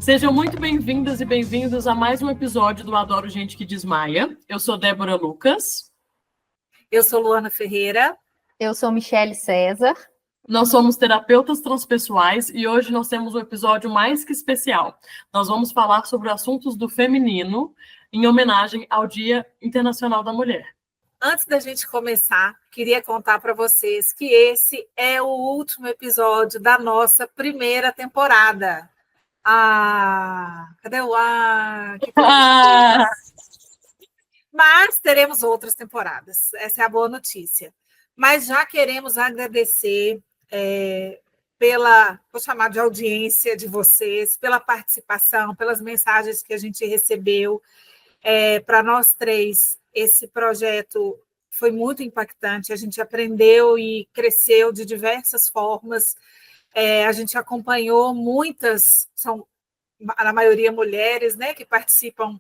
Sejam muito bem-vindas e bem-vindos a mais um episódio do Adoro Gente que Desmaia. Eu sou Débora Lucas. Eu sou Luana Ferreira. Eu sou Michele César. Nós somos terapeutas transpessoais e hoje nós temos um episódio mais que especial. Nós vamos falar sobre assuntos do feminino em homenagem ao Dia Internacional da Mulher. Antes da gente começar, queria contar para vocês que esse é o último episódio da nossa primeira temporada. Cadê o Que Mas teremos outras temporadas. Essa é a boa notícia. Mas já queremos agradecer vou chamar de audiência de vocês, pela participação, pelas mensagens que a gente recebeu. Para nós três, esse projeto foi muito impactante, a gente aprendeu e cresceu de diversas formas, a gente acompanhou muitas, são na maioria mulheres, né, que participam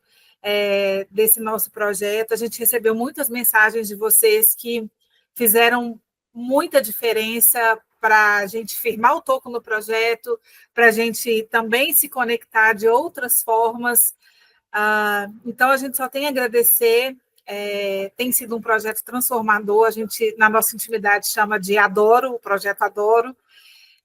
desse nosso projeto, a gente recebeu muitas mensagens de vocês que fizeram muita diferença para a gente firmar o toco no projeto, para a gente também se conectar de outras formas. Então, a gente só tem a agradecer, tem sido um projeto transformador, a gente, na nossa intimidade, chama de Adoro, o projeto Adoro,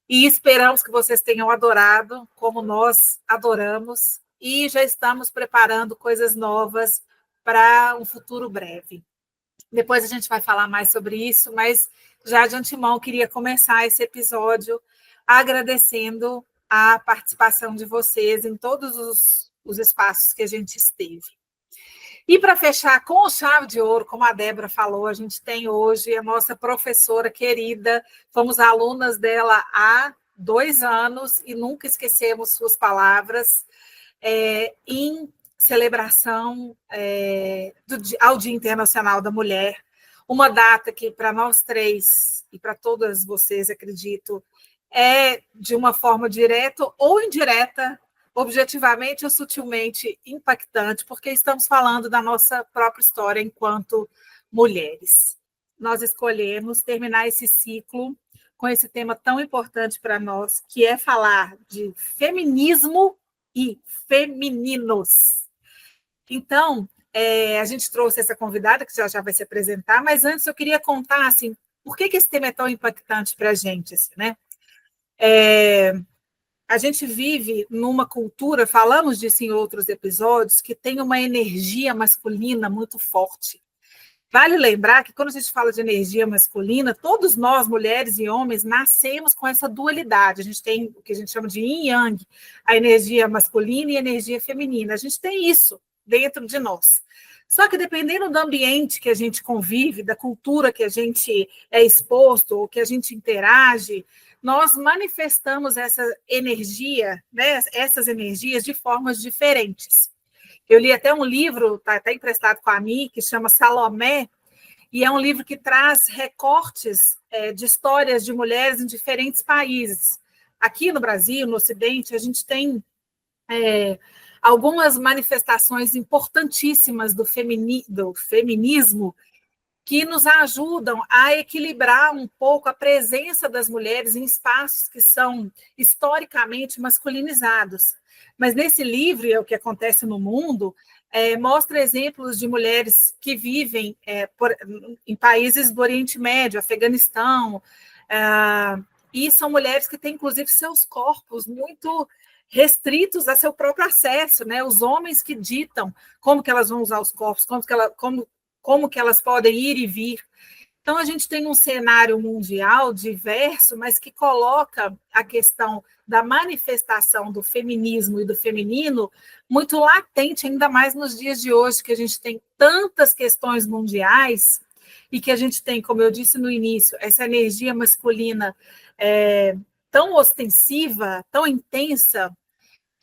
e esperamos que vocês tenham adorado, como nós adoramos, e já estamos preparando coisas novas para um futuro breve. Depois a gente vai falar mais sobre isso, mas já de antemão queria começar esse episódio agradecendo a participação de vocês em todos os espaços que a gente esteve. E para fechar com chave de ouro, como a Débora falou, a gente tem hoje a nossa professora querida, fomos alunas dela há 2 anos e nunca esquecemos suas palavras, em celebração ao Dia Internacional da Mulher, uma data que para nós três e para todas vocês, acredito, é de uma forma direta ou indireta, objetivamente ou sutilmente impactante, porque estamos falando da nossa própria história enquanto mulheres. Nós escolhemos terminar esse ciclo com esse tema tão importante para nós, que é falar de feminismo e femininos. Então, a gente trouxe essa convidada, que já vai se apresentar, mas antes eu queria contar assim, por que esse tema é tão impactante para a gente, assim, né? A gente vive numa cultura, falamos disso em outros episódios, que tem uma energia masculina muito forte. Vale lembrar que quando a gente fala de energia masculina, todos nós, mulheres e homens, nascemos com essa dualidade. A gente tem o que a gente chama de yin e yang, a energia masculina e a energia feminina. A gente tem isso dentro de nós. Só que dependendo do ambiente que a gente convive, da cultura que a gente é exposto, ou que a gente interage, nós manifestamos essa energia, né, essas energias de formas diferentes. Eu li até um livro, está até emprestado com a Mi, que chama Salomé, e é um livro que traz recortes de histórias de mulheres em diferentes países. Aqui no Brasil, no Ocidente, a gente tem algumas manifestações importantíssimas do feminismo que nos ajudam a equilibrar um pouco a presença das mulheres em espaços que são historicamente masculinizados. Mas nesse livro, é o que acontece no mundo, mostra exemplos de mulheres que vivem em países do Oriente Médio, Afeganistão, e são mulheres que têm, inclusive, seus corpos muito restritos a seu próprio acesso, né? Os homens que ditam como que elas vão usar os corpos, como que elas podem ir e vir. Então, a gente tem um cenário mundial diverso, mas que coloca a questão da manifestação do feminismo e do feminino muito latente, ainda mais nos dias de hoje, que a gente tem tantas questões mundiais e que a gente tem, como eu disse no início, essa energia masculina tão ostensiva, tão intensa,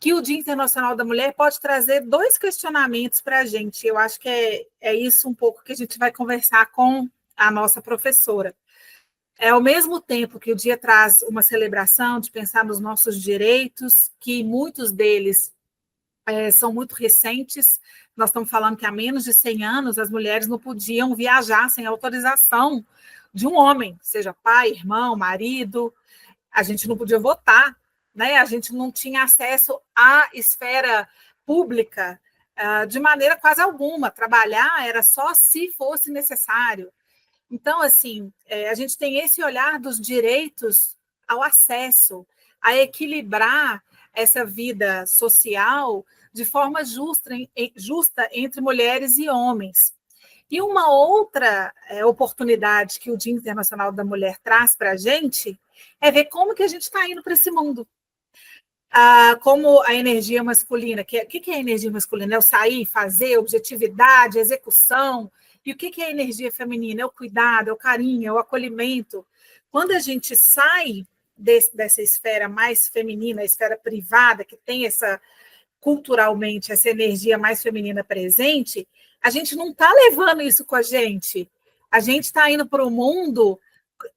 que o Dia Internacional da Mulher pode trazer 2 questionamentos para a gente. Eu acho que é isso um pouco que a gente vai conversar com a nossa professora. Ao mesmo tempo que o dia traz uma celebração de pensar nos nossos direitos, que muitos deles são muito recentes, nós estamos falando que há menos de 100 anos as mulheres não podiam viajar sem autorização de um homem, seja pai, irmão, marido, a gente não podia votar né? A gente não tinha acesso à esfera pública de maneira quase alguma. Trabalhar era só se fosse necessário. Então, assim, a gente tem esse olhar dos direitos ao acesso, a equilibrar essa vida social de forma justa entre mulheres e homens. E uma outra oportunidade que o Dia Internacional da Mulher traz para a gente é ver como que a gente está indo para esse mundo. Como a energia masculina, o que é a energia masculina? É o sair, fazer, objetividade, execução. E o que é a energia feminina? É o cuidado, é o carinho, é o acolhimento. Quando a gente sai dessa esfera mais feminina, a esfera privada, que tem culturalmente essa energia mais feminina presente, a gente não está levando isso com a gente. A gente está indo para o mundo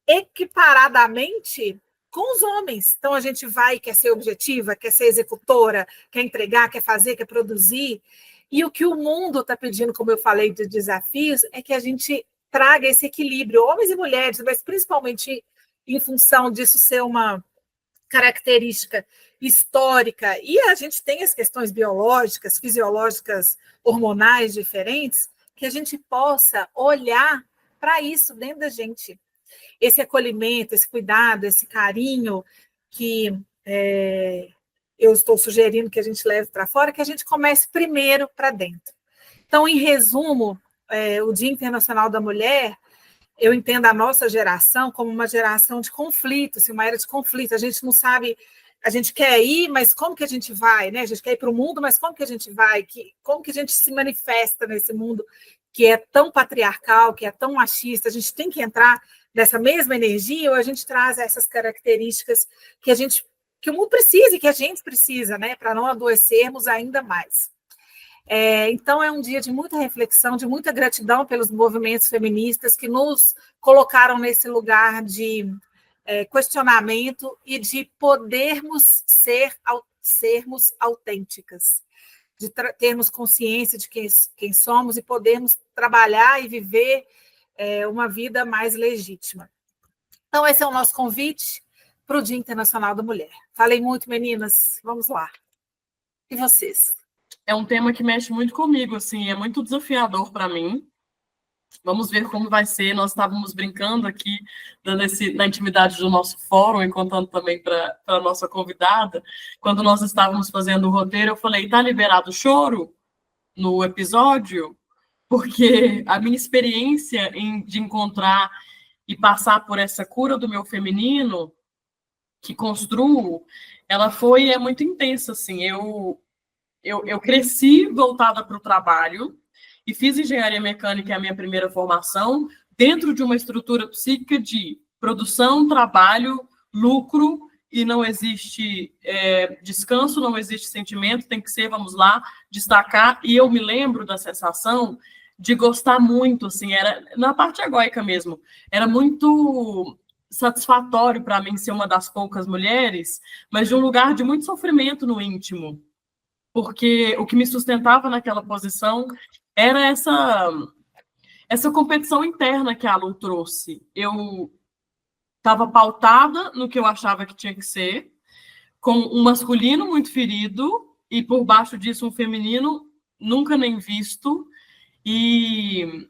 equiparadamente com os homens. Então, a gente vai, quer ser objetiva, quer ser executora, quer entregar, quer fazer, quer produzir. E o que o mundo está pedindo, como eu falei, de desafios, é que a gente traga esse equilíbrio, homens e mulheres, mas principalmente em função disso ser uma característica histórica, e a gente tem as questões biológicas, fisiológicas, hormonais diferentes, que a gente possa olhar para isso dentro da gente. Esse acolhimento, esse cuidado, esse carinho que eu estou sugerindo que a gente leve para fora, que a gente comece primeiro para dentro. Então, em resumo, o Dia Internacional da Mulher, eu entendo a nossa geração como uma geração de conflito, assim, uma era de conflito. A gente não sabe, a gente quer ir, mas como que a gente vai, né? A gente quer ir para o mundo, mas como que a gente vai? Como que a gente se manifesta nesse mundo que é tão patriarcal, que é tão machista? A gente tem que entrar nessa mesma energia ou a gente traz essas características que o mundo precisa e que a gente precisa, né? Para não adoecermos ainda mais. Então, é um dia de muita reflexão, de muita gratidão pelos movimentos feministas que nos colocaram nesse lugar de questionamento e de podermos sermos autênticas, de termos consciência de quem somos e podermos trabalhar e viver uma vida mais legítima. Então, esse é o nosso convite para o Dia Internacional da Mulher. Falei muito, meninas, vamos lá. E vocês? É um tema que mexe muito comigo, assim, é muito desafiador para mim. Vamos ver como vai ser. Nós estávamos brincando aqui, na intimidade do nosso fórum, e contando também para a nossa convidada. Quando nós estávamos fazendo o roteiro, eu falei, tá liberado o choro no episódio? Porque a minha experiência de encontrar e passar por essa cura do meu feminino, que construo, ela é muito intensa, assim. Eu cresci voltada para o trabalho e fiz engenharia mecânica, é a minha primeira formação, dentro de uma estrutura psíquica de produção, trabalho, lucro, e não existe descanso, não existe sentimento, tem que ser, vamos lá, destacar. E eu me lembro da sensação de gostar muito, assim, era na parte egóica mesmo, era muito satisfatório para mim ser uma das poucas mulheres, mas de um lugar de muito sofrimento no íntimo, porque o que me sustentava naquela posição era essa competição interna que a Lu trouxe. Eu estava pautada no que eu achava que tinha que ser, com um masculino muito ferido, e por baixo disso um feminino nunca nem visto, e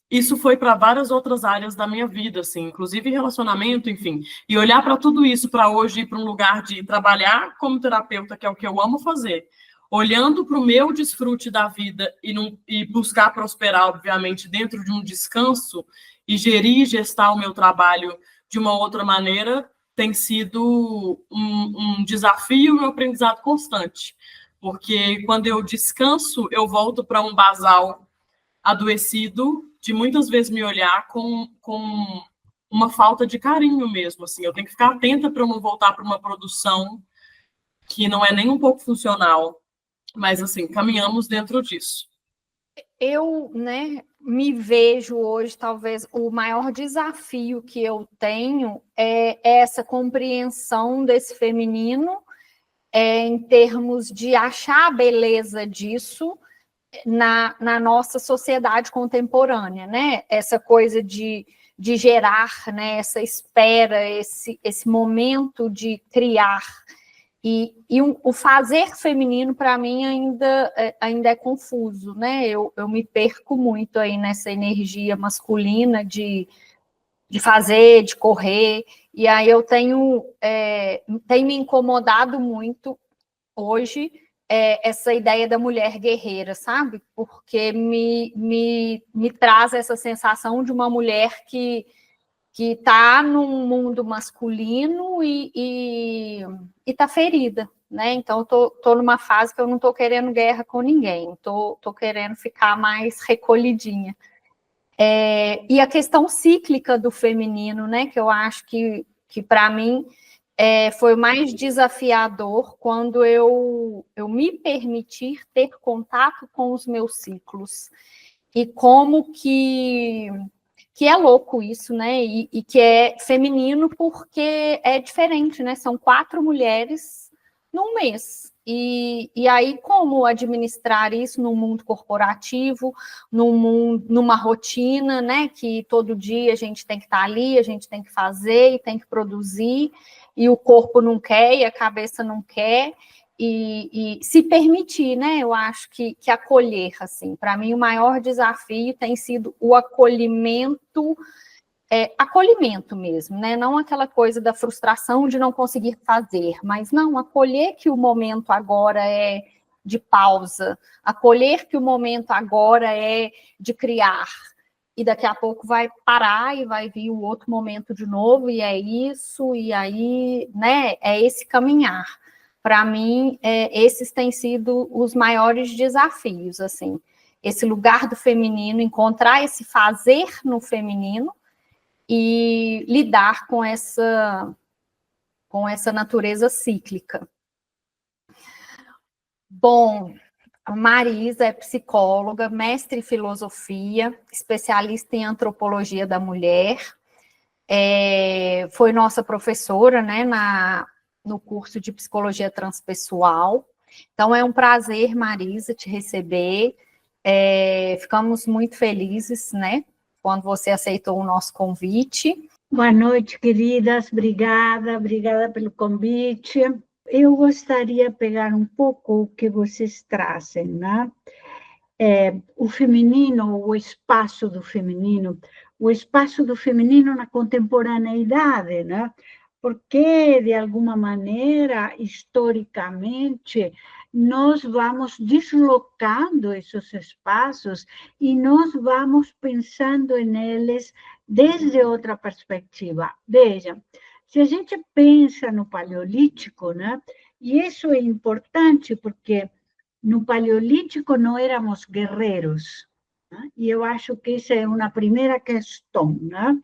isso foi para várias outras áreas da minha vida, assim, inclusive relacionamento, enfim. E olhar para tudo isso para hoje ir para um lugar de trabalhar como terapeuta, que é o que eu amo fazer, olhando para o meu desfrute da vida e buscar prosperar, obviamente, dentro de um descanso e gerir e gestar o meu trabalho de uma outra maneira, tem sido um desafio e um aprendizado constante. Porque quando eu descanso, eu volto para um basal adoecido, de muitas vezes me olhar com uma falta de carinho mesmo, assim. Eu tenho que ficar atenta para eu não voltar para uma produção que não é nem um pouco funcional, mas, assim, caminhamos dentro disso. Eu, me vejo hoje, talvez, o maior desafio que eu tenho é essa compreensão desse feminino, em termos de achar a beleza disso na nossa sociedade contemporânea, né? Essa coisa de de gerar, né, essa espera, esse momento de criar. E o fazer feminino, para mim, ainda é confuso, né? Eu me perco muito aí nessa energia masculina de fazer, de correr, e aí eu tenho me incomodado muito hoje essa ideia da mulher guerreira, sabe? Porque me traz essa sensação de uma mulher que está num mundo masculino e está ferida, né? Então, eu tô numa fase que eu não estou querendo guerra com ninguém, tô querendo ficar mais recolhidinha. E a questão cíclica do feminino, né? Que eu acho que para mim foi mais desafiador quando eu me permitir ter contato com os meus ciclos. E como que é louco isso, né? E que é feminino porque é diferente, né? São 4 mulheres num mês. E aí, como administrar isso no mundo corporativo, numa rotina, né? Que todo dia a gente tem que estar ali, a gente tem que fazer e tem que produzir, e o corpo não quer e a cabeça não quer. E se permitir, né? Eu acho que acolher, assim, para mim o maior desafio tem sido o acolhimento, acolhimento mesmo, né? Não aquela coisa da frustração de não conseguir fazer, mas não, acolher que o momento agora é de pausa, acolher que o momento agora é de criar, e daqui a pouco vai parar e vai vir o outro momento de novo, e é isso, e aí, né? É esse caminhar. Para mim, esses têm sido os maiores desafios, assim, esse lugar do feminino, encontrar esse fazer no feminino e lidar com essa natureza cíclica. Bom, a Marisa é psicóloga, mestre em filosofia, especialista em antropologia da mulher, foi nossa professora, né, no curso de psicologia transpessoal. Então, é um prazer, Marisa, te receber. Ficamos muito felizes, né, quando você aceitou o nosso convite. Boa noite, queridas. Obrigada pelo convite. Eu gostaria de pegar um pouco o que vocês trazem, né? O feminino, o espaço do feminino na contemporaneidade, né? Porque, de alguma maneira, historicamente, nós vamos deslocando esses espaços e nós vamos pensando neles desde outra perspectiva. Veja, se a gente pensa no Paleolítico, né? E isso é importante porque no Paleolítico não éramos guerreiros, né? E eu acho que essa é uma primeira questão, né?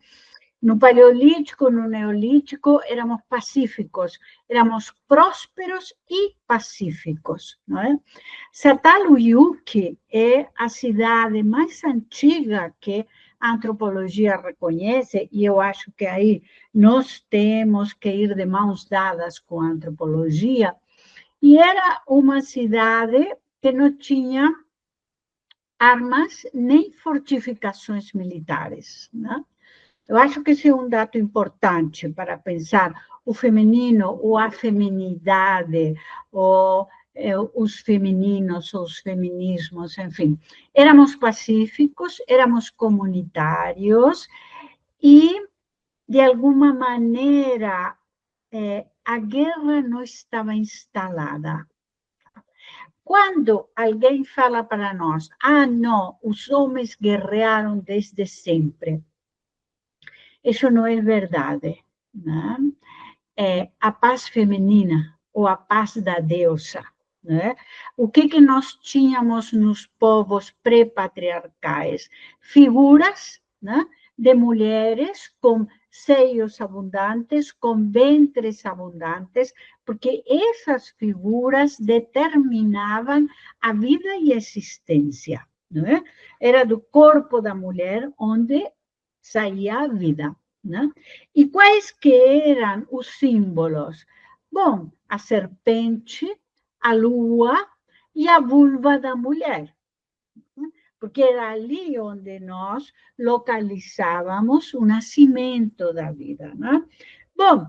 No Paleolítico, no Neolítico, éramos pacíficos, éramos prósperos e pacíficos, não é? Çatalhöyük é a cidade mais antiga que a antropologia reconhece, e eu acho que aí nós temos que ir de mãos dadas com a antropologia, e era uma cidade que não tinha armas nem fortificações militares, né? Eu acho que esse é um dado importante para pensar o feminino ou a feminidade, ou os femininos, ou os feminismos, enfim. Éramos pacíficos, éramos comunitários e, de alguma maneira, a guerra não estava instalada. Quando alguém fala para nós, não, os homens guerrearam desde sempre, isso não é verdade, né? A paz feminina, ou a paz da deusa, né? O que nós tínhamos nos povos pré-patriarcais? Figuras, né, de mulheres com seios abundantes, com ventres abundantes, porque essas figuras determinavam a vida e a existência, né? Era do corpo da mulher onde saía a vida, né? E quais que eram os símbolos? Bom, a serpente, a lua e a vulva da mulher. porque era ali onde nós localizávamos o nascimento da vida, né? Bom,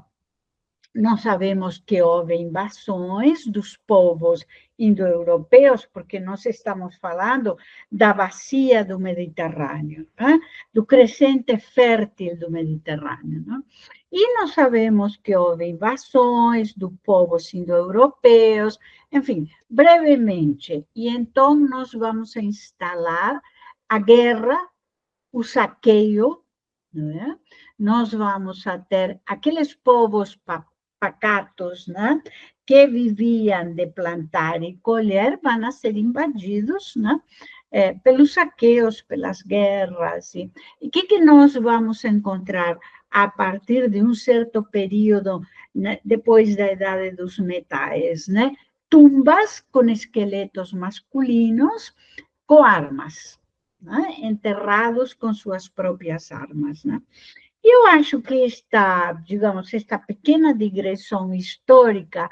nós sabemos que houve invasões dos povos indo-europeus, porque nós estamos falando da bacia do Mediterrâneo, né? Do crescente fértil do Mediterrâneo, né? E nós sabemos que houve invasões dos povos indo-europeus, enfim, brevemente. E então nós vamos instalar a guerra, o saqueio, né? Nós vamos a ter aqueles povos pacatos, né, que viviam de plantar e colher, vão ser invadidos, né, pelos saqueos, pelas guerras. E o que nós vamos encontrar a partir de um certo período, né, depois da Idade dos Metais, né? Tumbas com esqueletos masculinos com armas, né? Enterrados com suas próprias armas, né? Eu acho que esta pequena digressão histórica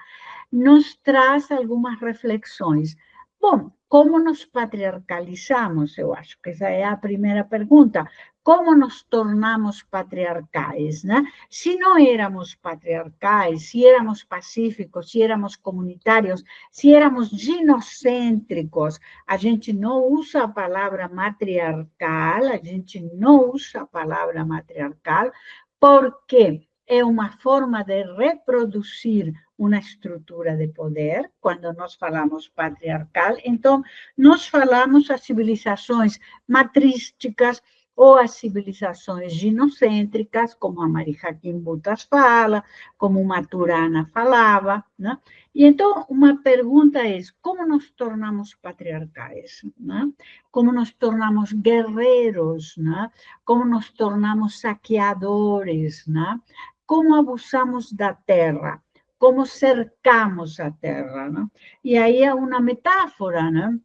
nos traz algumas reflexões. Bom, como nos patriarcalizamos? Eu acho que essa é a primeira pergunta. Como nos tornamos patriarcais, né? Se não éramos patriarcais, se éramos pacíficos, se éramos comunitários, se éramos ginocêntricos, a gente não usa a palavra matriarcal, a gente não usa a palavra matriarcal, porque é uma forma de reproduzir uma estrutura de poder, quando nós falamos patriarcal. Então, nós falamos as civilizações matrísticas ou as civilizações ginocêntricas, como a Mari Hakim Butas fala, como Maturana falava, né? E então, uma pergunta é, como nos tornamos patriarcais, né? Como nos tornamos guerreiros, né? Como nos tornamos saqueadores, né? Como abusamos da terra, como cercamos a terra, né? E aí é uma metáfora, né?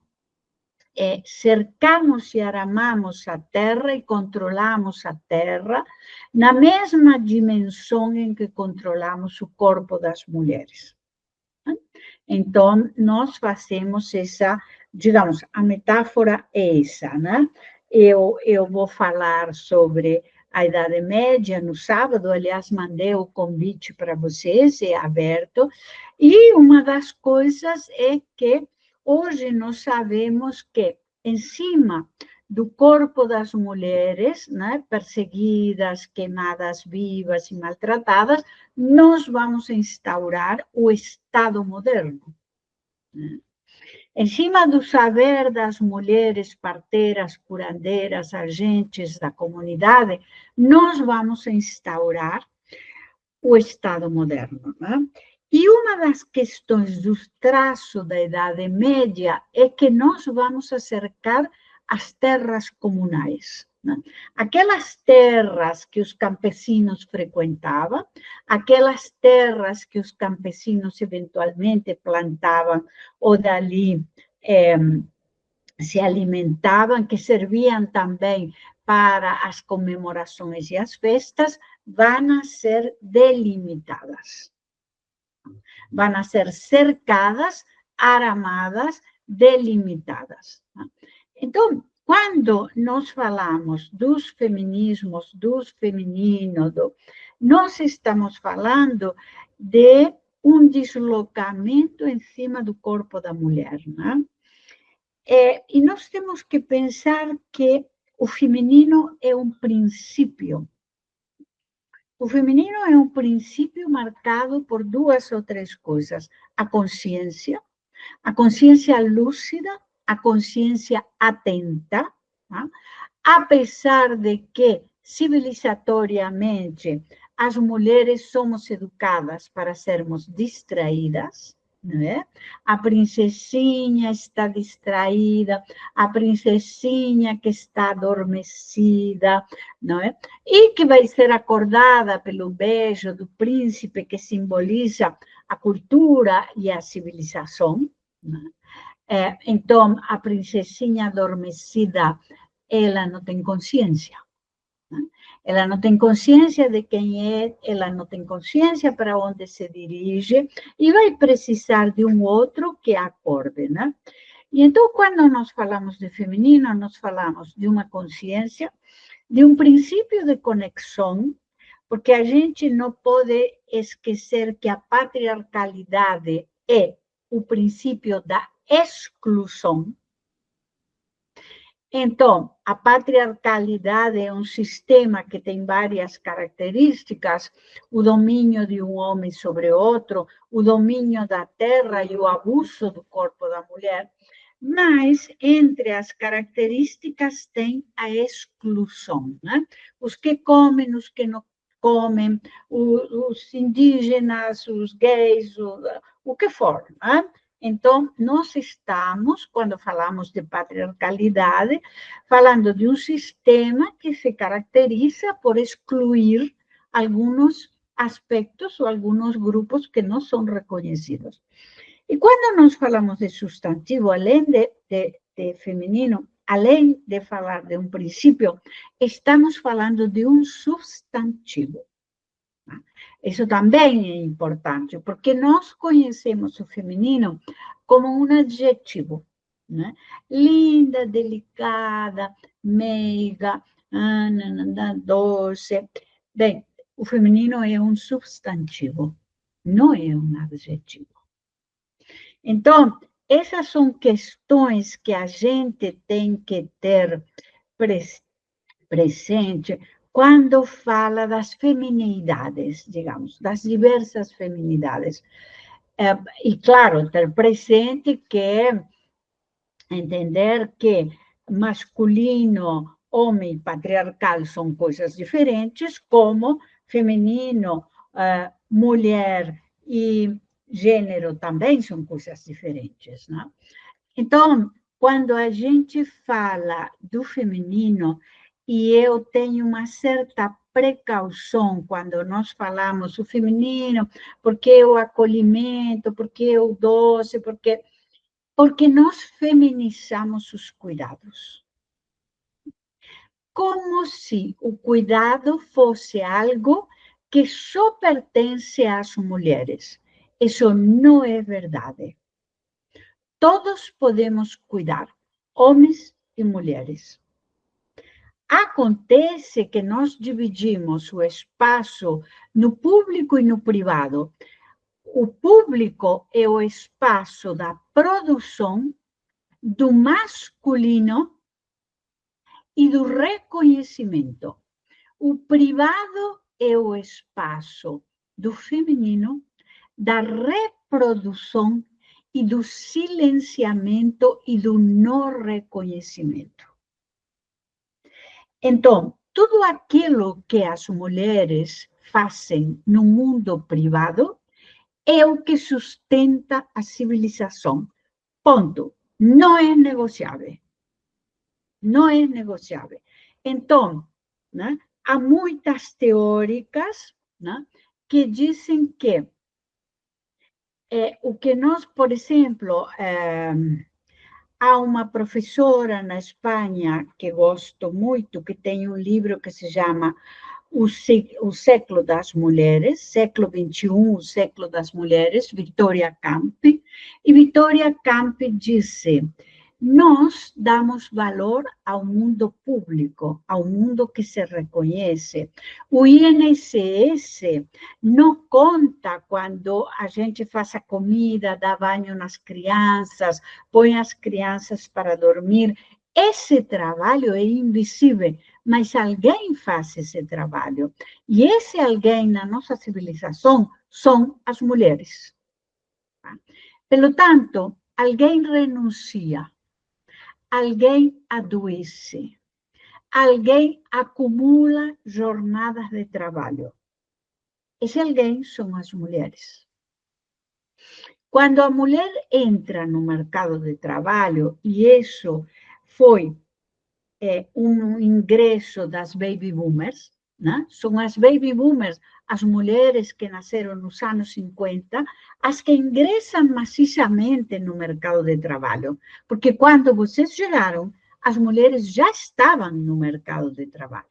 Cercamos e aramamos a terra e controlamos a terra na mesma dimensão em que controlamos o corpo das mulheres. Então, nós fazemos essa, digamos, a metáfora é essa, né? Eu vou falar sobre a Idade Média no sábado, aliás, mandei o convite para vocês, é aberto, e uma das coisas é que hoje nós sabemos que, em cima do corpo das mulheres, né, perseguidas, queimadas vivas e maltratadas, nós vamos instaurar o Estado moderno. Né? Em cima do saber das mulheres parteiras, curandeiras, agentes da comunidade, nós vamos instaurar o Estado moderno. Né? E uma das questões do traço da Idade Média é que nós vamos acercar as terras comunais. Né? Aquelas terras que os campesinos frequentavam, aquelas terras que os campesinos eventualmente plantavam ou dali se alimentavam, que serviam também para as comemorações e as festas, vão ser delimitadas. Vão ser cercadas, aramadas, delimitadas. Então, quando nós falamos dos feminismos, dos femininos, nós estamos falando de um deslocamento em cima do corpo da mulher, né? E nós temos que pensar que o feminino é um princípio. O feminino é um princípio marcado por duas ou três coisas: a consciência lúcida, a consciência atenta, tá? Apesar de que, civilizatoriamente, as mulheres somos educadas para sermos distraídas, né? A princesinha está distraída, a princesinha que está adormecida, não é? E que vai ser acordada pelo beijo do príncipe, que simboliza a cultura e a civilização, né? Então, a princesinha adormecida, ela não tem consciência. Né? Ela não tem consciência de quem é, ela não tem consciência para onde se dirige e vai precisar de um outro que a acorde, né? E então, quando nós falamos de feminino, nós falamos de uma consciência, de um princípio de conexão, porque a gente não pode esquecer que a patriarcalidade é o princípio da exclusão. Então, a patriarcalidade é um sistema que tem várias características, o domínio de um homem sobre outro, o domínio da terra e o abuso do corpo da mulher, mas entre as características tem a exclusão, né? Os que comem, os que não comem, os indígenas, os gays, o que for, né? Então, nós estamos, quando falamos de patriarcalidade, falando de um sistema que se caracteriza por excluir alguns aspectos ou alguns grupos que não são reconhecidos. E quando nós falamos de substantivo, além de feminino, além de falar de um princípio, estamos falando de um substantivo. Isso também é importante, porque nós conhecemos o feminino como um adjetivo, né? Linda, delicada, meiga, doce. Bem, o feminino é um substantivo, não é um adjetivo. Então, essas são questões que a gente tem que ter presente quando fala das feminidades, digamos, das diversas feminidades. E, claro, ter presente que entender que masculino, homem, patriarcal são coisas diferentes, como feminino, mulher e gênero também são coisas diferentes, né? Então, quando a gente fala do feminino, e eu tenho uma certa precaução quando nós falamos o feminino, porque o acolhimento, porque o doce, porque nós feminizamos os cuidados. Como se o cuidado fosse algo que só pertence às mulheres. Isso não é verdade. Todos podemos cuidar, homens e mulheres. Acontece que nós dividimos o espaço no público e no privado. O público é o espaço da produção do masculino e do reconhecimento. O privado é o espaço do feminino, da reprodução e do silenciamento e do não reconhecimento. Então, tudo aquilo que as mulheres fazem no mundo privado é o que sustenta a civilização. Ponto. Não é negociável. Não é negociável. Então, né, há muitas teóricas, né, que dizem que o que nós, por exemplo, há uma professora na Espanha que gosto muito, que tem um livro que se chama O Século das Mulheres, século XXI, o século das mulheres, Victoria Campi. E Victoria Campi disse: nós damos valor ao mundo público, ao mundo que se reconhece. O INSS não conta quando a gente faz a comida, dá banho nas crianças, põe as crianças para dormir. Esse trabalho é invisível, mas alguém faz esse trabalho. E esse alguém na nossa civilização são as mulheres. Pelo tanto, alguém renuncia. Alguém adoece, alguém acumula jornadas de trabalho. Esse alguém são as mulheres. Quando a mulher entra no mercado de trabalho, e isso foi um ingresso das baby boomers, né? São as baby boomers, as mulheres que nasceram nos anos 50, as que ingressam maciçamente no mercado de trabalho. Porque quando vocês chegaram, as mulheres já estavam no mercado de trabalho.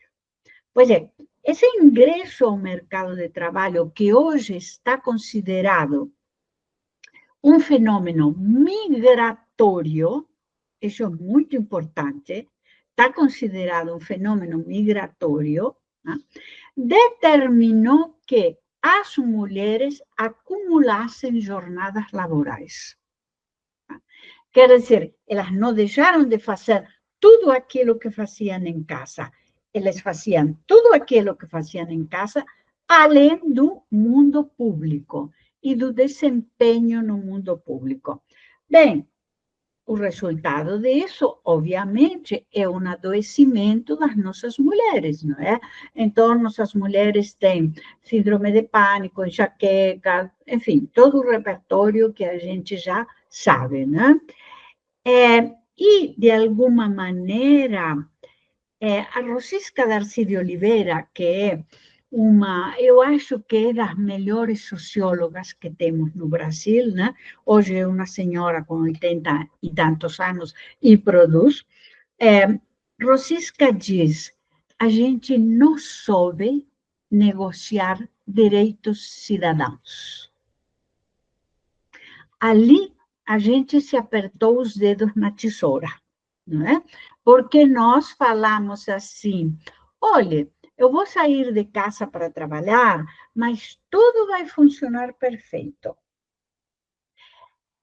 Pois é, esse ingresso ao mercado de trabalho, que hoje está considerado um fenômeno migratório, isso é muito importante, está considerado um fenômeno migratório, né? Determinou que as mulheres acumulassem jornadas laborais. Quer dizer, elas não deixaram de fazer tudo aquilo que faziam em casa. Elas faziam tudo aquilo que faziam em casa, além do mundo público e do desempenho no mundo público. Bem, o resultado disso, obviamente, é um adoecimento das nossas mulheres, não é? Então, nossas mulheres têm síndrome de pânico, enxaqueca, enfim, todo o repertório que a gente já sabe, né? E, de alguma maneira, a Rosisca Darcy de Oliveira, que é eu acho que é das melhores sociólogas que temos no Brasil, né? Hoje é uma senhora com 80 e tantos anos e produz. Rosisca diz, a gente não soube negociar direitos cidadãos. Ali, a gente se apertou os dedos na tesoura, não é? Porque nós falamos assim, olha, eu vou sair de casa para trabalhar, mas tudo vai funcionar perfeito.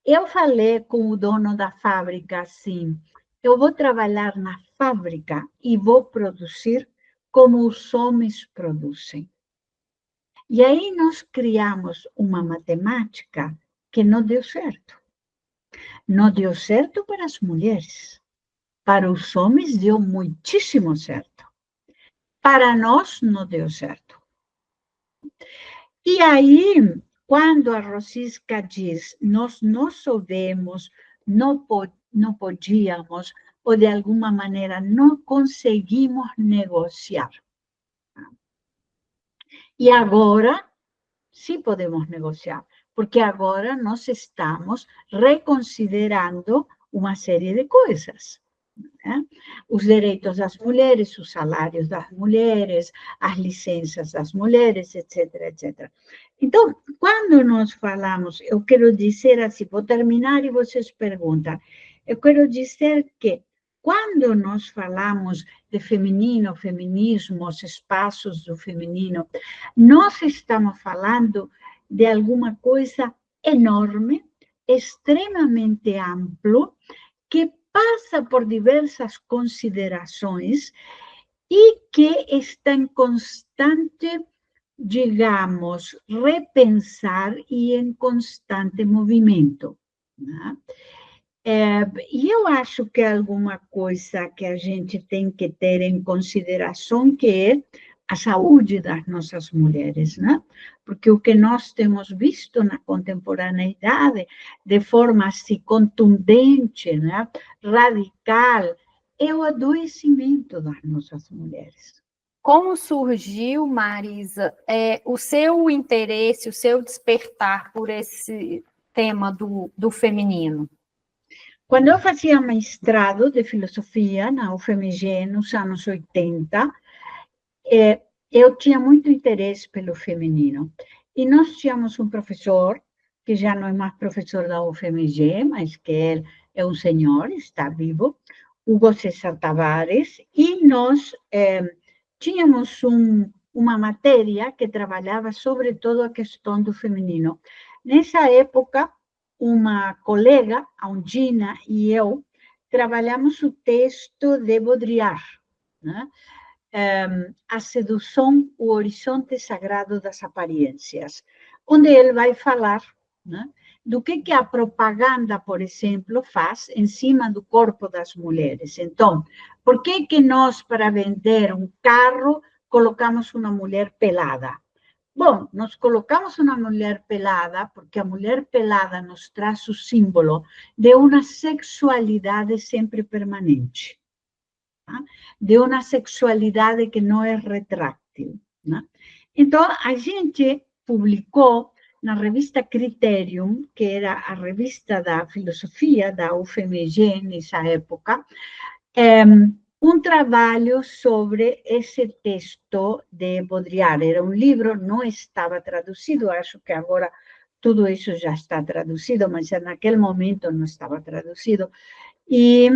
Eu falei com o dono da fábrica assim, eu vou trabalhar na fábrica e vou produzir como os homens produzem. E aí nós criamos uma matemática que não deu certo. Não deu certo para as mulheres. Para os homens deu muitíssimo certo. Para nós não deu certo. E aí, quando a Rosisca diz, nós não soubemos, não podíamos, ou de alguma maneira não conseguimos negociar. E agora, sim podemos negociar, porque agora nós estamos reconsiderando uma série de coisas. Os direitos das mulheres, os salários das mulheres, as licenças das mulheres, etc, etc. Então, quando nós falamos, eu quero dizer assim, vou terminar e vocês perguntam, eu quero dizer que quando nós falamos de feminino, feminismo, os espaços do feminino, nós estamos falando de alguma coisa enorme, extremamente amplo, que passa por diversas considerações e que está em constante, digamos, repensar e em constante movimento. Né? E eu acho que é alguma coisa que a gente tem que ter em consideração, que é a saúde das nossas mulheres, né? Porque o que nós temos visto na contemporaneidade, de forma assim contundente, né? Radical, é o adoecimento das nossas mulheres. Como surgiu, Marisa, o seu interesse, o seu despertar por esse tema do feminino? Quando eu fazia mestrado de filosofia na UFMG, nos anos 80, eu tinha muito interesse pelo feminino. E nós tínhamos um professor, que já não é mais professor da UFMG, mas que ele é um senhor, está vivo, Hugo César Tavares, e nós tínhamos uma matéria que trabalhava sobre toda a questão do feminino. Nessa época, uma colega, a Undina, e eu, trabalhamos o texto de Baudrillard, né? A sedução, o horizonte sagrado das aparências, onde ele vai falar, né, do que a propaganda, por exemplo, faz em cima do corpo das mulheres. Então, por que nós, para vender um carro, colocamos uma mulher pelada? Bom, nós colocamos uma mulher pelada porque a mulher pelada nos traz o símbolo de uma sexualidade sempre permanente, de uma sexualidade que não é retrátil. Né? Então, a gente publicou na revista Criterium, que era a revista da filosofia da UFMG nessa época, um trabalho sobre esse texto de Baudrillard. Era um livro, não estava traduzido, acho que agora tudo isso já está traduzido, mas naquele momento não estava traduzido. E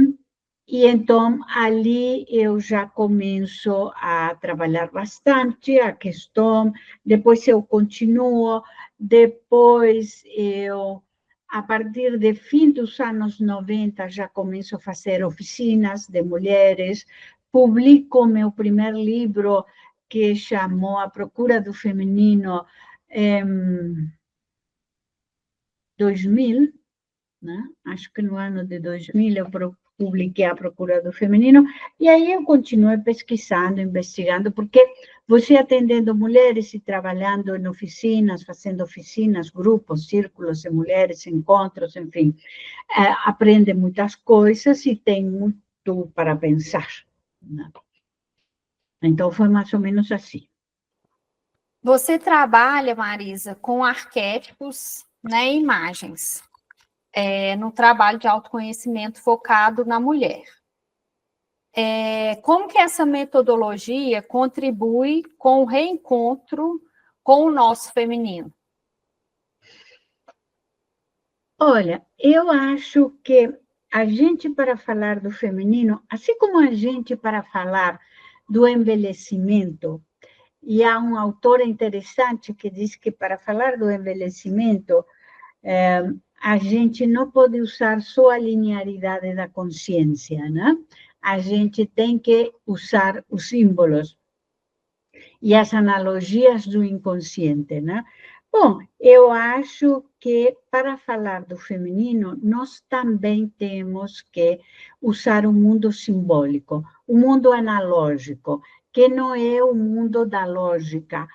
então, ali eu já começo a trabalhar bastante a questão, depois eu continuo, depois eu, a partir do fim dos anos 90, já começo a fazer oficinas de mulheres, publico meu primeiro livro, que chamou A Procura do Feminino, em 2000, né? Acho que no ano de 2000 eu publiquei A Procura do Feminino, e aí eu continuei pesquisando, investigando, porque você atendendo mulheres e trabalhando em oficinas, fazendo oficinas, grupos, círculos de mulheres, encontros, enfim, aprende muitas coisas e tem muito para pensar, né? Então, foi mais ou menos assim. Você trabalha, Marisa, com arquétipos, né, e imagens, no trabalho de autoconhecimento focado na mulher. Como que essa metodologia contribui com o reencontro com o nosso feminino? Olha, eu acho que a gente, para falar do feminino, assim como a gente, para falar do envelhecimento, e há um autor interessante que diz que, para falar do envelhecimento, a gente não pode usar só a linearidade da consciência, né? A gente tem que usar os símbolos e as analogias do inconsciente, né? Bom, eu acho que, para falar do feminino, nós também temos que usar o mundo simbólico, o mundo analógico, que não é o mundo da lógica,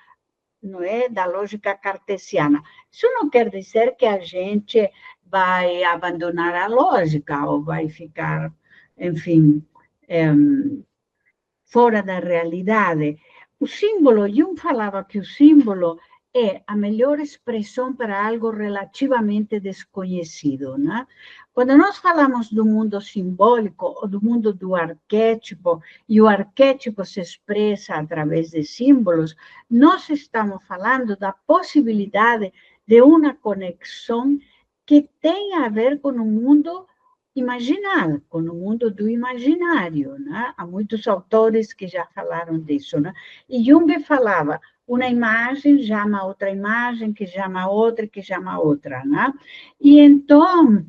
não é da lógica cartesiana. Isso não quer dizer que a gente vai abandonar a lógica ou vai ficar, enfim, fora da realidade. O símbolo, Jung falava que o símbolo é a melhor expressão para algo relativamente desconhecido, né? Quando nós falamos do mundo simbólico ou do mundo do arquétipo, e o arquétipo se expressa através de símbolos, nós estamos falando da possibilidade de uma conexão que tem a ver com o mundo imaginar, com o mundo do imaginário, né? Há muitos autores que já falaram disso, né? E Jung falava, uma imagem chama outra imagem, que chama outra, que chama outra, né? E então,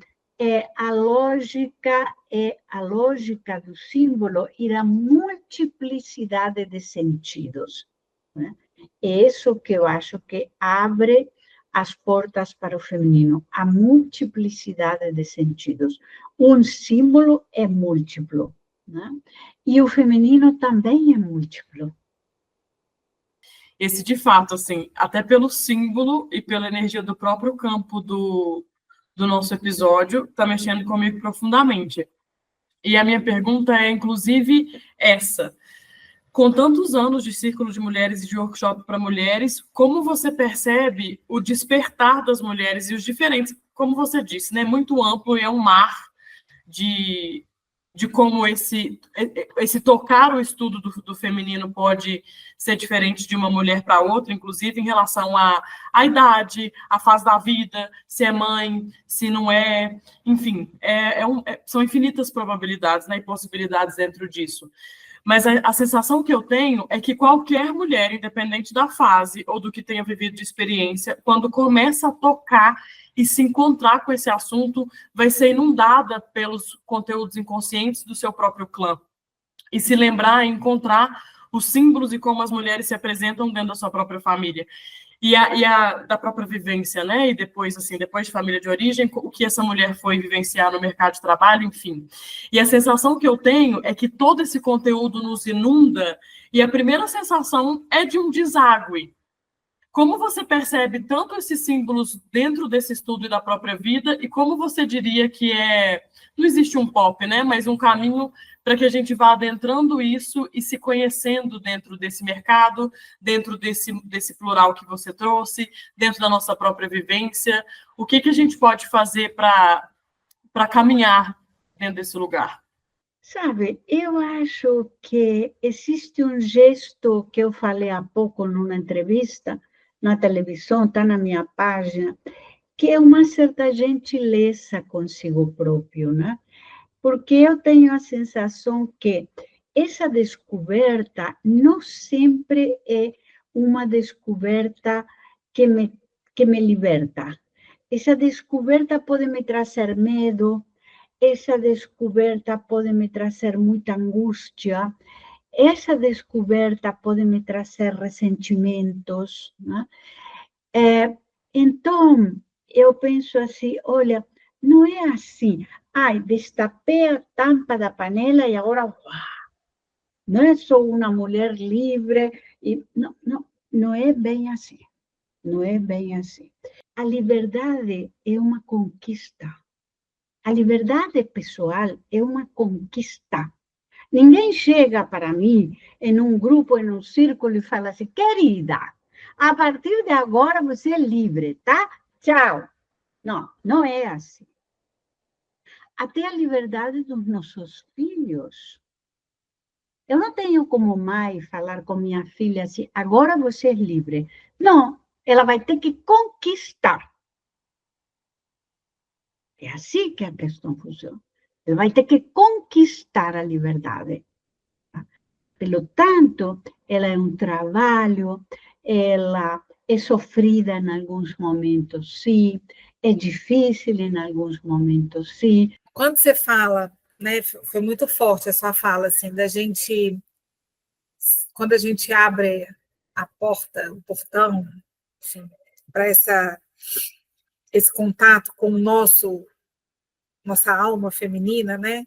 a lógica é a lógica do símbolo e da multiplicidade de sentidos, né? É isso que eu acho que abre as portas para o feminino, a multiplicidade de sentidos. Um símbolo é múltiplo, né? E o feminino também é múltiplo. Esse, de fato, assim, até pelo símbolo e pela energia do próprio campo do nosso episódio, está mexendo comigo profundamente. E a minha pergunta é, inclusive, essa. Com tantos anos de círculo de mulheres e de workshop para mulheres, como você percebe o despertar das mulheres e os diferentes, como você disse, né? Muito amplo e é um mar de como esse tocar o estudo do feminino pode ser diferente de uma mulher para outra, inclusive em relação à idade, à fase da vida, se é mãe, se não é, enfim, são infinitas probabilidades, né, e possibilidades dentro disso. Mas a sensação que eu tenho é que qualquer mulher, independente da fase ou do que tenha vivido de experiência, quando começa a tocar e se encontrar com esse assunto, vai ser inundada pelos conteúdos inconscientes do seu próprio clã. E se lembrar e encontrar os símbolos e como as mulheres se apresentam dentro da sua própria família. E da própria vivência, né? E depois, assim, depois de família de origem, o que essa mulher foi vivenciar no mercado de trabalho, enfim. E a sensação que eu tenho é que todo esse conteúdo nos inunda, e a primeira sensação é de um deságue. Como você percebe tanto esses símbolos dentro desse estudo e da própria vida, e como você diria que não existe um pop, né? Mas um caminho para que a gente vá adentrando isso e se conhecendo dentro desse mercado, dentro desse plural que você trouxe, dentro da nossa própria vivência. O que a gente pode fazer para caminhar dentro desse lugar? Sabe, eu acho que existe um gesto que eu falei há pouco numa entrevista na televisão, está na minha página, que é uma certa gentileza consigo próprio, né? Porque eu tenho a sensação que essa descoberta não sempre é uma descoberta que me liberta. Essa descoberta pode me trazer medo, essa descoberta pode me trazer muita angústia, essa descoberta pode me trazer ressentimentos, né? Então, eu penso assim, olha, não é assim, ai, destapei a tampa da panela e agora, uau, não é sou uma mulher livre, e não é bem assim, não é bem assim. A liberdade é uma conquista, a liberdade pessoal é uma conquista. Ninguém chega para mim em um grupo, em um círculo e fala assim, querida, a partir de agora você é livre, tá? Tchau. Não, não é assim. Até a liberdade dos nossos filhos. Eu não tenho como mãe falar com minha filha assim, agora você é livre. Não, ela vai ter que conquistar. É assim que a questão funciona. Ela vai ter que conquistar a liberdade. Pelo tanto, ela é um trabalho, ela é sofrida em alguns momentos, sim, é difícil em alguns momentos, sim. Quando você fala, né, foi muito forte a sua fala, assim, da gente, quando a gente abre a porta, o portão, para esse contato com o nossa alma feminina, né?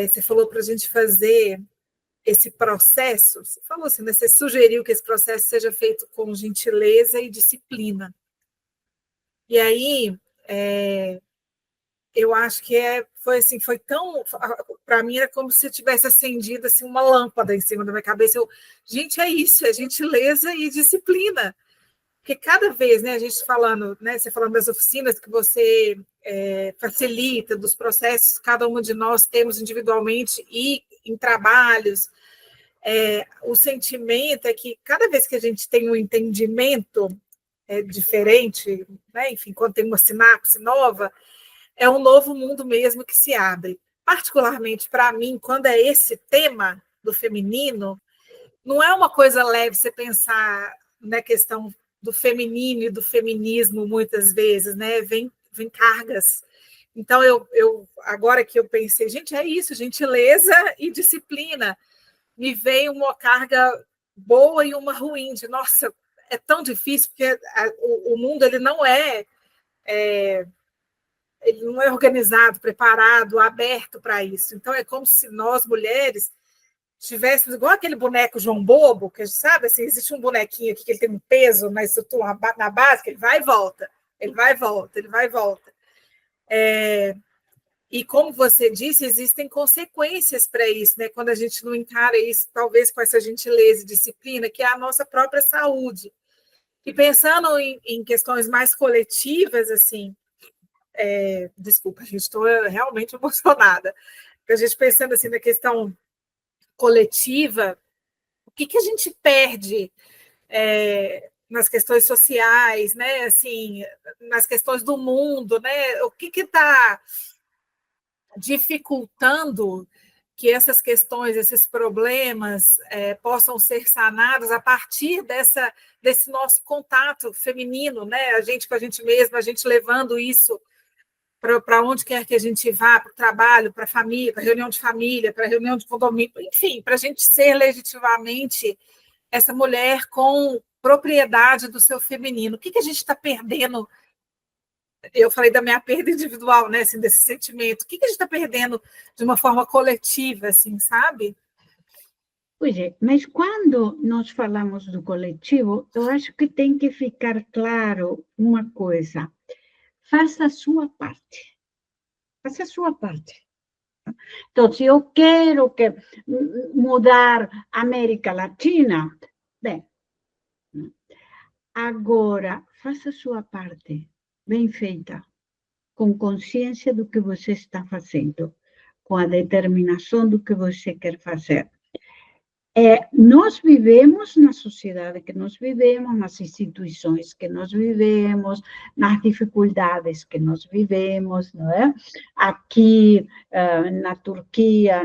Você falou para a gente fazer esse processo, você falou assim, né, você sugeriu que esse processo seja feito com gentileza e disciplina. E aí, eu acho que foi assim, foi tão, para mim era como se tivesse acendido assim uma lâmpada em cima da minha cabeça. Gente, é isso, é gentileza e disciplina. Porque cada vez, né, a gente falando, né, você falando das oficinas que você facilita, dos processos que cada uma de nós temos individualmente e em trabalhos, o sentimento é que cada vez que a gente tem um entendimento diferente, né, enfim, quando tem uma sinapse nova, é um novo mundo mesmo que se abre. Particularmente para mim, quando é esse tema do feminino, não é uma coisa leve você pensar na questão do feminino e do feminismo, muitas vezes, né? Vem cargas. Então, agora que eu pensei, gente, é isso, gentileza e disciplina. Me veio uma carga boa e uma ruim, de, nossa, é tão difícil, porque o mundo ele não é organizado, preparado, aberto para isso. Então, é como se nós, mulheres, tivéssemos igual aquele boneco João Bobo, que sabe, assim, existe um bonequinho aqui que ele tem um peso na estrutura, na base, que ele vai e volta, ele vai e volta, ele vai e volta. E como você disse, existem consequências para isso, né? Quando a gente não encara isso, talvez com essa gentileza e disciplina, que é a nossa própria saúde. E pensando em questões mais coletivas, assim, desculpa, gente, estou realmente emocionada. Porque a gente pensando assim na questão coletiva, o que a gente perde nas questões sociais, né? Assim, nas questões do mundo, né? O que está dificultando que essas questões, esses problemas possam ser sanados a partir desse nosso contato feminino, né? A gente com a gente mesma, a gente levando isso para onde quer que a gente vá, para o trabalho, para a família, para reunião de família, para reunião de condomínio, enfim, para a gente ser legitimamente essa mulher com propriedade do seu feminino. O que a gente está perdendo? Eu falei da minha perda individual, né, assim, desse sentimento. O que a gente está perdendo de uma forma coletiva, assim, sabe? Pois é, mas quando nós falamos do coletivo, eu acho que tem que ficar claro uma coisa. Faça a sua parte. Faça a sua parte. Então, se eu quero mudar a América Latina, bem, agora, faça a sua parte, bem feita, com consciência do que você está fazendo, com a determinação do que você quer fazer. Nós vivemos na sociedade que nós vivemos, nas instituições que nós vivemos, nas dificuldades que nós vivemos, não é? Aqui na Turquia,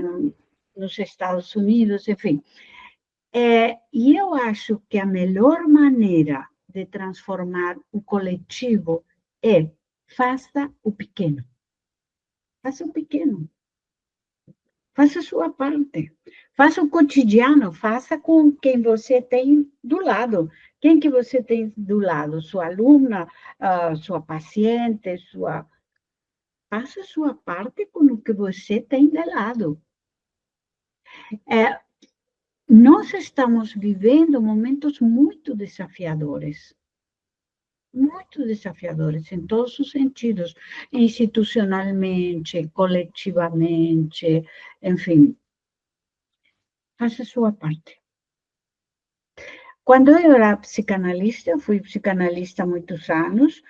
nos Estados Unidos, enfim. E eu acho que a melhor maneira de transformar o coletivo é faça o pequeno. Faça o pequeno. Faça a sua parte. Faça o cotidiano, faça com quem você tem do lado. Quem que você tem do lado? Sua aluna, sua paciente, Faça a sua parte com o que você tem de lado. Nós estamos vivendo momentos muito desafiadores em todos os sentidos, institucionalmente, coletivamente, enfim. Faça a sua parte. Quando eu era psicanalista, eu fui psicanalista há muitos anos,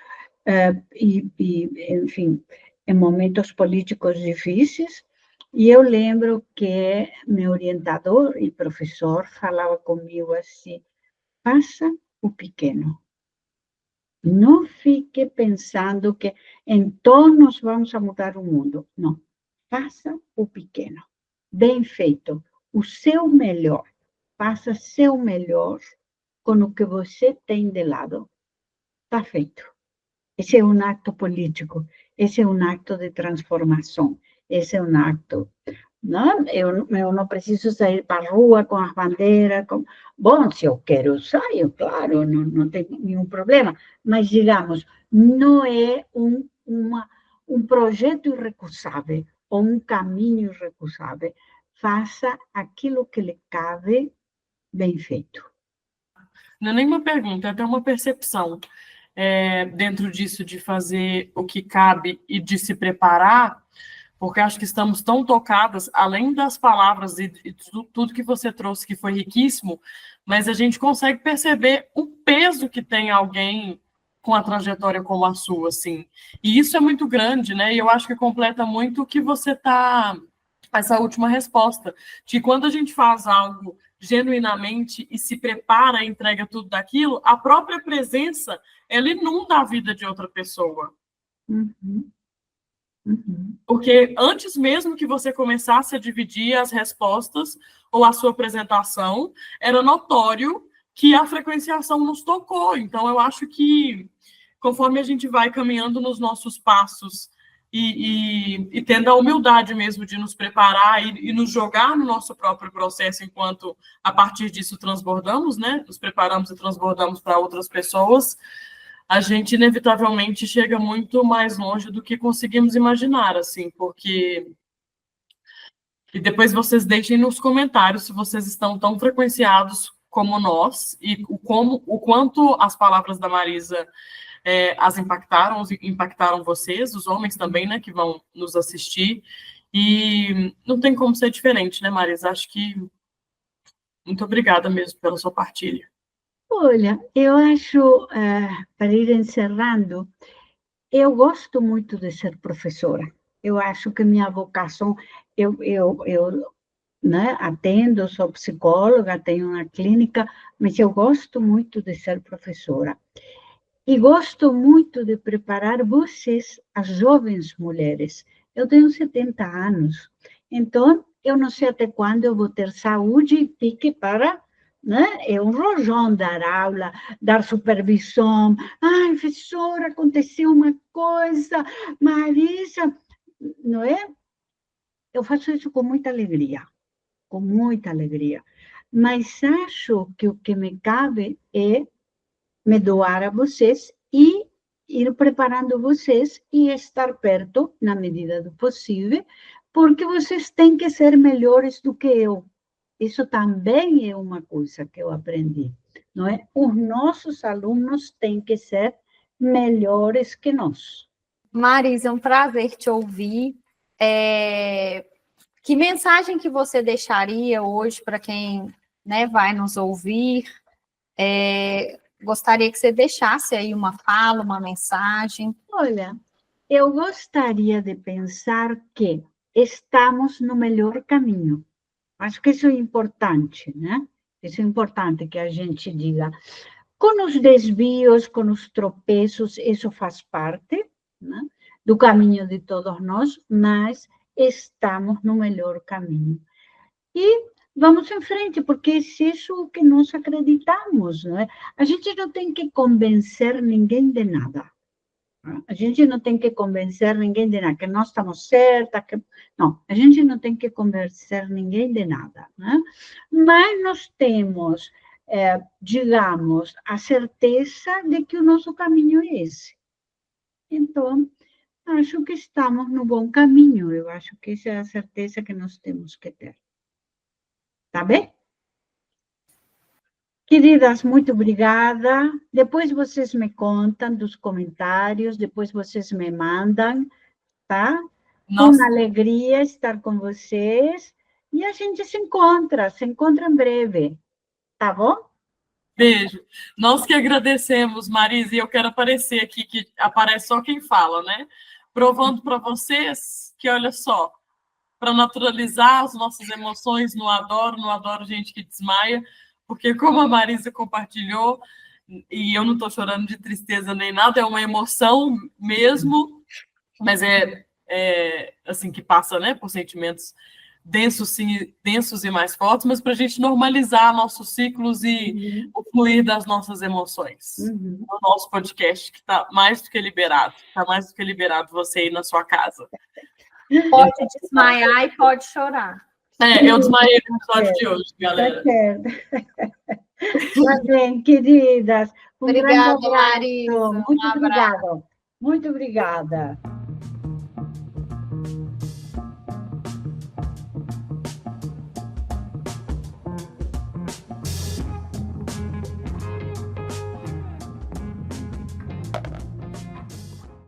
enfim, em momentos políticos difíceis, e eu lembro que meu orientador e professor falava comigo assim, faça o pequeno. Não fique pensando que então nós vamos a mudar o mundo. Não. Faça o pequeno. Bem feito. O seu melhor. Faça seu melhor com o que você tem de lado. Está feito. Esse é um acto político. Esse é um acto de transformação. Esse é um acto... Não? Eu não preciso sair para a rua com as bandeiras. Bom, se eu quero, saio, claro, não tem nenhum problema. Mas, digamos, não é um projeto irrecusável ou um caminho irrecusável. Faça aquilo que lhe cabe bem feito. Não é nenhuma pergunta, é até uma percepção. Dentro disso, de fazer o que cabe e de se preparar, porque acho que estamos tão tocadas, além das palavras e tudo que você trouxe, que foi riquíssimo, mas a gente consegue perceber o peso que tem alguém com a trajetória como a sua, assim. E isso é muito grande, né? E eu acho que completa muito o que você está... Essa última resposta, de quando a gente faz algo genuinamente e se prepara e entrega tudo daquilo, a própria presença, ela inunda a vida de outra pessoa. Uhum. Uhum. Porque antes mesmo que você começasse a dividir as respostas ou a sua apresentação, era notório que a frequenciação nos tocou. Então, eu acho que, conforme a gente vai caminhando nos nossos passos e tendo a humildade mesmo de nos preparar e nos jogar no nosso próprio processo, enquanto a partir disso transbordamos, né? Nos preparamos e transbordamos para outras pessoas, a gente inevitavelmente chega muito mais longe do que conseguimos imaginar, assim, porque... E depois vocês deixem nos comentários se vocês estão tão frequenciados como nós e o quanto as palavras da Marisa as impactaram vocês, os homens também, né, que vão nos assistir. E não tem como ser diferente, né, Marisa? Acho que... Muito obrigada mesmo pela sua partilha. Olha, eu acho, para ir encerrando, eu gosto muito de ser professora. Eu acho que minha vocação, eu né, atendo, sou psicóloga, tenho uma clínica, mas eu gosto muito de ser professora. E gosto muito de preparar vocês, as jovens mulheres. Eu tenho 70 anos, então eu não sei até quando eu vou ter saúde e pique para... Né? É um rojão dar aula, dar supervisão. Ai, professora, aconteceu uma coisa, Marisa, não é? Eu faço isso com muita alegria, mas acho que o que me cabe é me doar a vocês e ir preparando vocês e estar perto, na medida do possível, porque vocês têm que ser melhores do que eu. Isso também é uma coisa que eu aprendi, não é? Os nossos alunos têm que ser melhores que nós. Marisa, é um prazer te ouvir. Que mensagem que você deixaria hoje para quem, né, vai nos ouvir? Gostaria que você deixasse aí uma fala, uma mensagem. Olha, eu gostaria de pensar que estamos no melhor caminho. Acho que isso é importante, né? Isso é importante que a gente diga. Com os desvios, com os tropeços, isso faz parte, né, do caminho de todos nós, mas estamos no melhor caminho. E vamos em frente, porque é isso que nós acreditamos, não é? A gente não tem que convencer ninguém de nada. A gente não tem que convencer ninguém de nada, que nós estamos certas, que... Não, a gente não tem que convencer ninguém de nada, né? Mas nós temos, digamos, a certeza de que o nosso caminho é esse. Então, acho que estamos no bom caminho, eu acho que essa é a certeza que nós temos que ter. Tá bem? Queridas, muito obrigada. Depois vocês me contam dos comentários, depois vocês me mandam, tá? Foi uma alegria estar com vocês. E a gente se encontra em breve. Tá bom? Beijo. Nós que agradecemos, Marisa, e eu quero aparecer aqui, que aparece só quem fala, né? Provando para vocês que, olha só, para naturalizar as nossas emoções no adoro gente que desmaia, porque como a Marisa compartilhou, e eu não estou chorando de tristeza nem nada, é uma emoção mesmo, mas assim, que passa, né, por sentimentos densos, sim, densos e mais fortes, mas para a gente normalizar nossos ciclos e o fluir das nossas emoções. O nosso podcast, que está mais do que liberado, você aí na sua casa. Pode desmaiar e pode chorar. Eu desmaiei no episódio de hoje, galera. Tá bem, queridas. Obrigada, Marisa. Muito obrigada. Muito obrigada.